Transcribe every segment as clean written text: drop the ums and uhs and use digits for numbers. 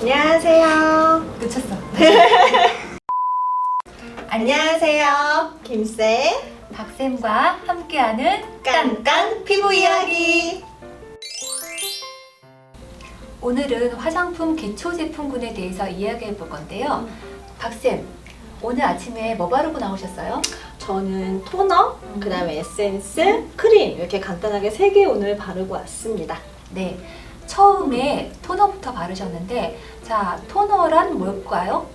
안녕하세요. 놓쳤어. 안녕하세요. 김쌤 박쌤과 함께하는 깐깐 피부 이야기. 오늘은 화장품 기초 제품군에 대해서 이야기해 볼 건데요. 박쌤, 오늘 아침에 뭐 바르고 나오셨어요? 저는 토너, 그 다음에 에센스, 크림 이렇게 간단하게 3개 오늘 바르고 왔습니다. 네, 처음에 토너부터 바르셨는데, 자, 토너란 뭘까요?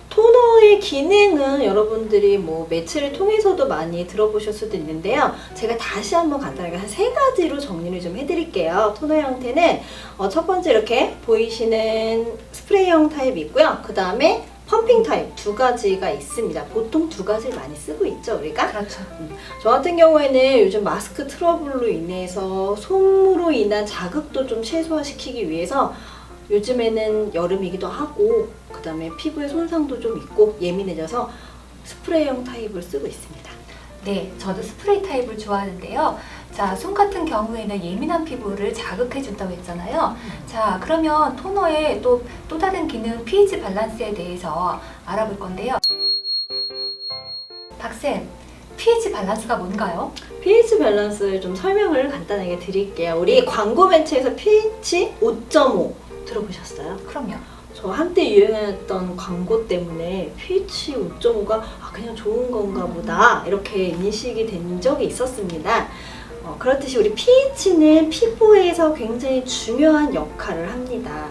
토너의 기능은 여러분들이 뭐 매체를 통해서도 많이 들어보실 수도 있는데요. 제가 다시 한번 간단하게 한 3가지로 정리를 좀 해드릴게요. 토너 형태는 첫 번째 이렇게 보이시는 스프레이형 타입이 있고요. 그 다음에 펌핑 타입 2가지가 있습니다. 보통 2가지를 많이 쓰고 있죠, 우리가? 그렇죠. 저 같은 경우에는 요즘 마스크 트러블로 인해서 솜으로 인한 자극도 좀 최소화시키기 위해서 요즘에는 여름이기도 하고 그 다음에 피부에 손상도 좀 있고 예민해져서 스프레이형 타입을 쓰고 있습니다. 네, 저도 스프레이 타입을 좋아하는데요. 자, 솜 같은 경우에는 예민한 피부를 자극해 준다고 했잖아요. 자, 그러면 토너의 또 다른 기능 pH 밸런스에 대해서 알아볼 건데요. 박쌤, pH 밸런스가 뭔가요? pH 밸런스를 좀 설명을 간단하게 드릴게요. 우리 광고 매체에서 pH 5.5 들어보셨어요? 그럼요. 저 한때 유행했던 광고 때문에 pH 5.5가 그냥 좋은 건가 보다 이렇게 인식이 된 적이 있었습니다. 그렇듯이 우리 pH는 피부에서 굉장히 중요한 역할을 합니다.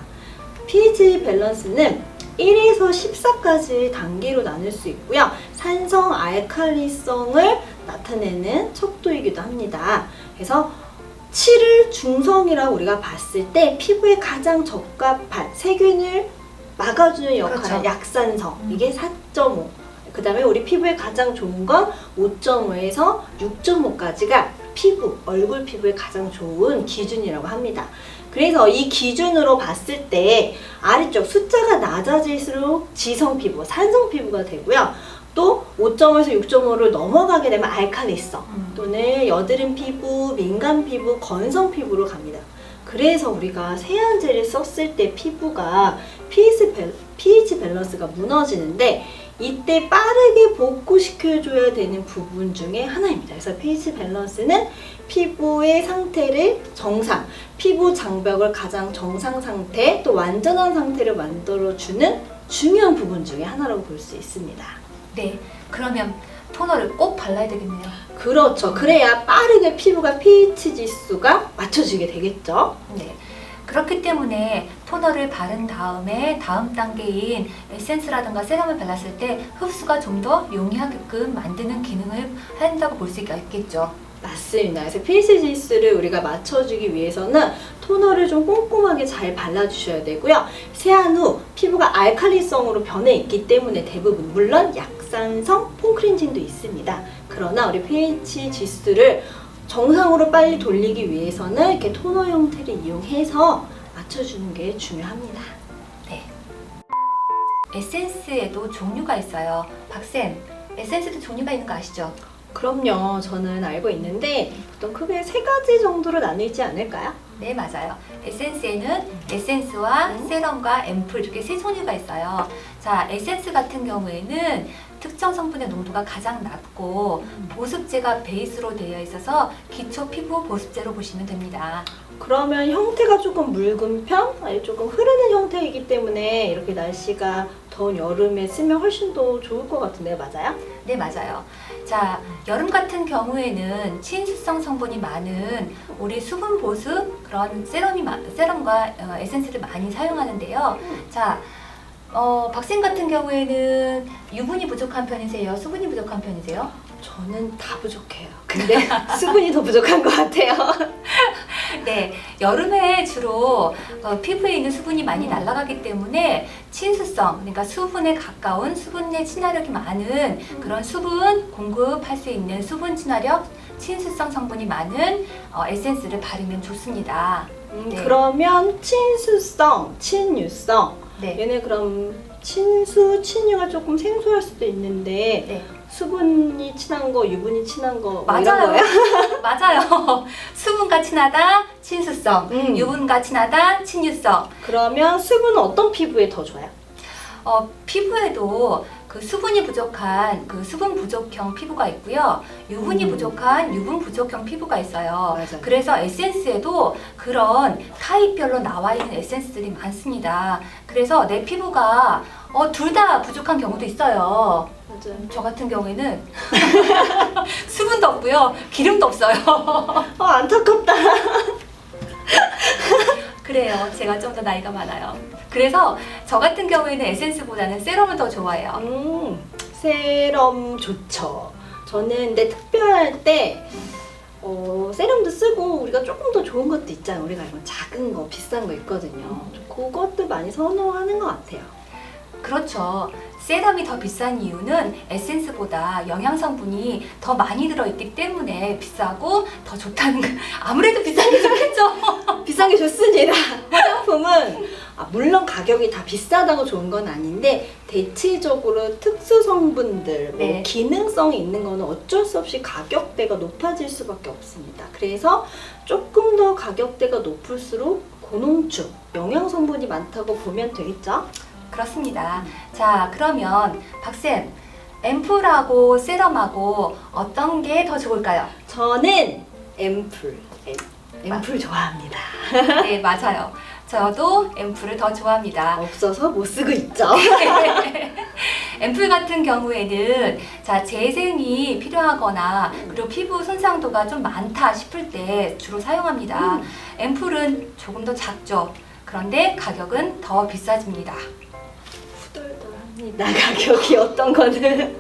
pH 밸런스는 1에서 14까지 단계로 나눌 수 있고요. 산성, 알칼리성을 나타내는 척도이기도 합니다. 그래서 7을 중성이라고 우리가 봤을 때 피부에 가장 적합한 세균을 막아주는 역할을 그렇죠. 약산성, 이게 4.5. 그 다음에 우리 피부에 가장 좋은 건 5.5에서 6.5까지가 얼굴 피부에 가장 좋은 기준이라고 합니다. 그래서 이 기준으로 봤을 때 아래쪽 숫자가 낮아질수록 지성 피부, 산성 피부가 되고요. 또 5.5에서 6.5를 넘어가게 되면 알칼리성 또는 여드름 피부, 민감 피부, 건성 피부로 갑니다. 그래서 우리가 세안제를 썼을 때 피부가 pH 밸런스가 무너지는데 이때 빠르게 복구시켜줘야 되는 부분 중에 하나입니다. 그래서 pH 밸런스는 피부의 상태를 정상, 피부 장벽을 가장 정상 상태, 또 완전한 상태를 만들어주는 중요한 부분 중에 하나라고 볼 수 있습니다. 네, 그러면 토너를 꼭 발라야 되겠네요. 그렇죠. 그래야 빠르게 피부가 pH 지수가 맞춰지게 되겠죠. 네. 그렇기 때문에 토너를 바른 다음에 다음 단계인 에센스라든가 세럼을 발랐을 때 흡수가 좀 더 용이하게끔 만드는 기능을 한다고 볼 수 있겠죠. 맞습니다. 그래서 pH 지수를 우리가 맞춰주기 위해서는 토너를 좀 꼼꼼하게 잘 발라주셔야 되고요. 세안 후 피부가 알칼리성으로 변해 있기 때문에 대부분 물론 약산성 폼클렌징도 있습니다. 그러나 우리 pH 지수를 정상으로 빨리 돌리기 위해서는 이렇게 토너 형태를 이용해서 맞춰주는 게 중요합니다. 네. 에센스에도 종류가 있어요. 박쌤, 에센스도 종류가 있는 거 아시죠? 그럼요. 저는 알고 있는데 보통 크게 3가지 정도로 나뉘지 않을까요? 네, 맞아요. 에센스에는 에센스와 세럼과 앰플 이렇게 3종류가 있어요. 자, 에센스 같은 경우에는 특정 성분의 농도가 가장 낮고 보습제가 베이스로 되어 있어서 기초 피부 보습제로 보시면 됩니다. 그러면 형태가 조금 묽은 편? 아니 조금 흐르는 형태이기 때문에 이렇게 날씨가 더운 여름에 쓰면 훨씬 더 좋을 것 같은데요, 맞아요? 네, 맞아요. 자, 여름 같은 경우에는 친수성 성분이 많은 우리 수분 보습 그런 세럼과 에센스를 많이 사용하는데요. 자, 박쌤 같은 경우에는 유분이 부족한 편이세요? 수분이 부족한 편이세요? 저는 다 부족해요. 근데 수분이 더 부족한 것 같아요. 네, 여름에 주로 피부에 있는 수분이 많이 날아가기 때문에 친수성, 그러니까 수분에 가까운 수분의 친화력이 많은 그런 수분 공급할 수 있는 수분 친화력, 친수성 성분이 많은 에센스를 바르면 좋습니다. 네. 그러면 친수성, 친유성 네. 얘네 그럼 친수, 친유가 조금 생소할 수도 있는데 네. 수분이 친한 거, 유분이 친한 거 뭐 이런 맞아요. 거예요? 맞아요. 수분과 친하다, 친수성. 유분과 친하다, 친유성. 그러면 수분은 어떤 피부에 더 좋아요? 피부에도 그 수분이 부족한 그 수분 부족형 피부가 있고요. 유분이 부족한 유분 부족형 피부가 있어요. 맞아요. 그래서 에센스에도 그런 타입별로 나와 있는 에센스들이 많습니다. 그래서 내 피부가 둘 다 부족한 경우도 있어요. 맞아요. 저 같은 경우에는 수분도 없고요. 기름도 없어요. 안타깝다. 그래요. 제가 좀 더 나이가 많아요. 그래서 저 같은 경우에는 에센스보다는 세럼을 더 좋아해요. 세럼 좋죠. 저는 근데 특별할 때 세럼도 쓰고 우리가 조금 더 좋은 것도 있잖아요. 우리가 이런 작은 거, 비싼 거 있거든요. 그것도 많이 선호하는 것 같아요. 그렇죠. 세럼이 더 비싼 이유는 에센스보다 영양 성분이 더 많이 들어있기 때문에 비싸고 더 좋다는 거. 아무래도 비싼 게 좋겠죠. 비싼 게 좋습니다. 화장품은 물론 가격이 다 비싸다고 좋은 건 아닌데 대체적으로 특수 성분들, 네. 기능성이 있는 거는 어쩔 수 없이 가격대가 높아질 수밖에 없습니다. 그래서 조금 더 가격대가 높을수록 고농축, 영양 성분이 많다고 보면 되겠죠? 그렇습니다. 자, 그러면 박쌤, 앰플하고 세럼하고 어떤 게 더 좋을까요? 저는 앰플 좋아합니다. 네, 맞아요. 저도 앰플을 더 좋아합니다. 없어서 못 쓰고 있죠. 앰플 같은 경우에는 자, 재생이 필요하거나 그리고 피부 손상도가 좀 많다 싶을 때 주로 사용합니다. 앰플은 조금 더 작죠. 그런데 가격은 더 비싸집니다. 후덜덜합니다. 가격이 어떤 거는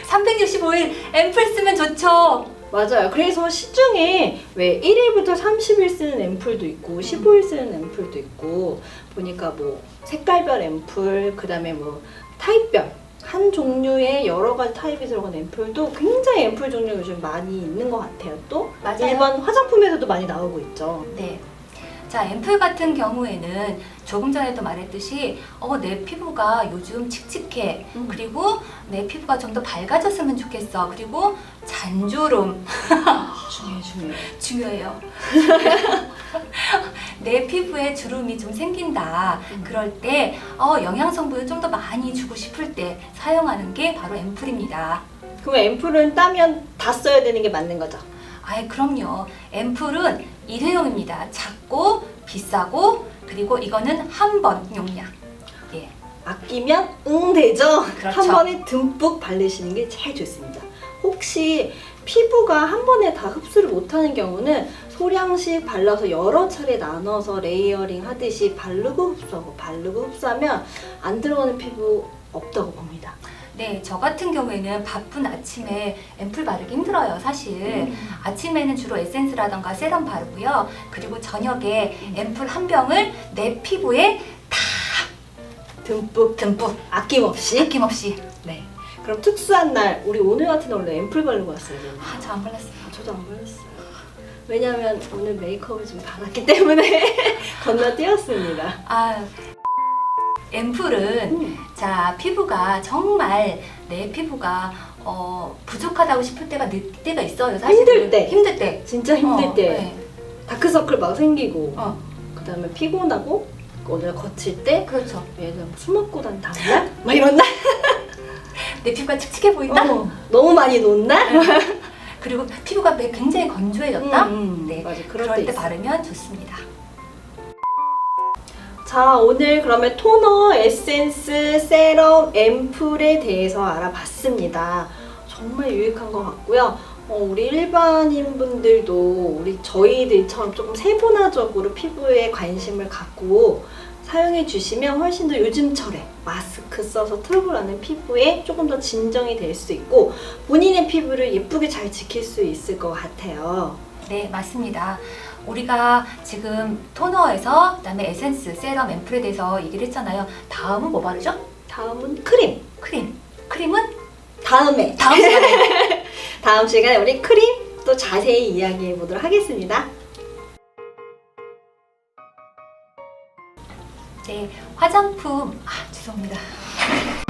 365일 앰플 쓰면 좋죠. 맞아요. 그래서 시중에 왜 1일부터 30일 쓰는 앰플도 있고 15일 쓰는 앰플도 있고 보니까 뭐 색깔별 앰플, 그 다음에 뭐 타입별 한 종류의 여러 가지 타입이 들어간 앰플도 굉장히 앰플 종류 요즘 많이 있는 것 같아요. 또 맞아요. 일반 화장품에서도 많이 나오고 있죠. 네. 자, 앰플 같은 경우에는 조금 전에도 말했듯이 내 피부가 요즘 칙칙해. 그리고 내 피부가 좀 더 밝아졌으면 좋겠어. 그리고 잔주름. 중요해요. 내 피부에 주름이 좀 생긴다. 그럴 때 영양 성분을 좀 더 많이 주고 싶을 때 사용하는 게 바로 앰플입니다. 그럼 앰플은 따면 다 써야 되는 게 맞는 거죠? 아이, 그럼요. 앰플은 일회용입니다. 작고 비싸고 그리고 이거는 한 번 용량. 예. 아끼면 되죠. 그렇죠. 한 번에 듬뿍 바르시는 게 제일 좋습니다. 혹시 피부가 한 번에 다 흡수를 못하는 경우는 소량씩 발라서 여러 차례 나눠서 레이어링 하듯이 바르고 흡수하면 안 들어가는 피부 없다고 봅니다. 네, 저 같은 경우에는 바쁜 아침에 앰플 바르기 힘들어요, 사실. 아침에는 주로 에센스라던가 세럼 바르고요. 그리고 저녁에 앰플 한 병을 내 피부에 듬뿍 아낌없이. 네. 그럼 특수한 날, 우리 오늘 같은 날 원래 앰플 바르고 왔어요. 저 안 발랐어요. 저도 안 발랐어요. 왜냐면 오늘 메이크업을 좀 받았기 때문에 건너뛰었습니다. 앰플은 자, 피부가 정말 내 피부가 부족하다고 싶을 때가 있어요. 사실 힘들 때. 진짜 힘들 때. 네. 다크서클 막 생기고 어. 그 다음에 피곤하고 오늘 거칠 때 그렇죠. 예를 들어 술 먹고 난 다음날? 막 이런 날? 내 피부가 칙칙해 보인다? 너무 많이 논 날? 그리고 피부가 굉장히 건조해졌다? 네. 맞아. 그럴 때 있어. 바르면 좋습니다. 자, 오늘 그러면 토너, 에센스, 세럼, 앰플에 대해서 알아봤습니다. 정말 유익한 것 같고요. 우리 일반인 분들도 저희들처럼 조금 세분화적으로 피부에 관심을 갖고 사용해 주시면 훨씬 더 요즘철에 마스크 써서 트러블 나는 피부에 조금 더 진정이 될 수 있고 본인의 피부를 예쁘게 잘 지킬 수 있을 것 같아요. 네, 맞습니다. 우리가 지금 토너에서 그다음에 에센스, 세럼, 앰플에 대해서 얘기를 했잖아요. 다음은 뭐 바르죠? 다음은 크림. 크림은 다음 시간에. 다음 시간에 우리 크림 또 자세히 이야기해 보도록 하겠습니다. 네, 화장품, 죄송합니다.